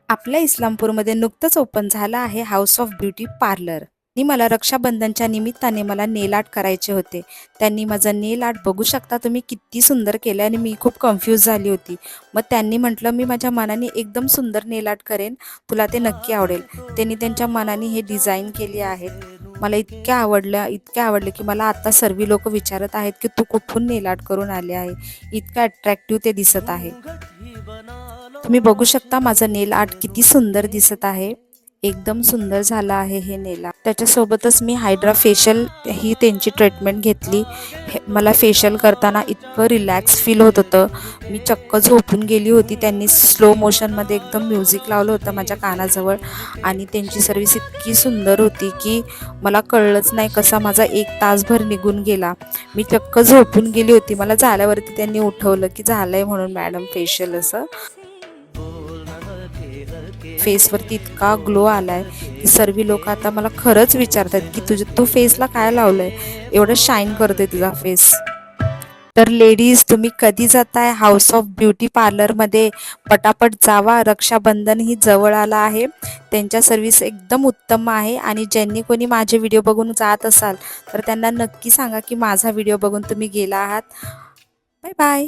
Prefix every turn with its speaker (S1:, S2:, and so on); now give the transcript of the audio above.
S1: आपल्या इस्लामपूरमध्ये नुकतंच ओपन झालं आहे हाऊस ऑफ ब्युटी पार्लर. आणि मला रक्षाबंधनच्या निमित्ताने मला नेल आर्ट करायचे होते. त्यांनी माझं नेल आर्ट बघू शकता तुम्ही किती सुंदर केलं आणि मी खूप कन्फ्यूज झाली होती. मग त्यांनी म्हटलं मी माझ्या मनाने एकदम सुंदर नेल आर्ट करेन, तुला ते नक्की आवडेल. त्यांनी त्यांच्या मनाने हे डिझाईन केली आहेत. मला इतक्या आवडलं की मला आता सर्व लोक विचारत आहेत की तू कुठून नेल आर्ट करून आले आहे. इतकं अट्रॅक्टिव्ह ते दिसत आहे. तुम्ही बघू शकता माझं नेल आर्ट किती सुंदर दिसत आहे. एकदम सुंदर झालं आहे हे नेल आर्ट. त्याच्यासोबतच मी हायड्रा फेशियल ही त्यांची ट्रीटमेंट घेतली. मला फेशियल करताना इतकं रिलॅक्स फील होत होतं. मी चक्क झोपून गेली होती. त्यांनी स्लो मोशनमध्ये एकदम म्युझिक लावलं होतं माझ्या कानाजवळ आणि त्यांची सर्व्हिस इतकी सुंदर होती की मला कळलंच नाही कसा माझा 1 तासभर निघून गेला. मी चक्क झोपून गेली होती. मला झाल्यावरती त्यांनी उठवलं की झालंय म्हणून मॅडम फेशियल असं. फेसवरती इतका ग्लो आलाय की सर्व लोक आता मला खरंच विचारतात की तू फेसला काय लावलंय, एवढं शाईन करतोय तुझा फेस. तर लेडीज, तुम्ही कधी जाताय हाऊस ऑफ ब्युटी पार्लरमध्ये, पटापट जावा. रक्षाबंधन ही जवळ आला आहे. त्यांच्या सर्व्हिस एकदम उत्तम आहे आणि ज्यांनी कोणी माझे व्हिडिओ बघून जात असाल तर त्यांना नक्की सांगा की माझा व्हिडिओ बघून तुम्ही गेला आहात. Bye bye.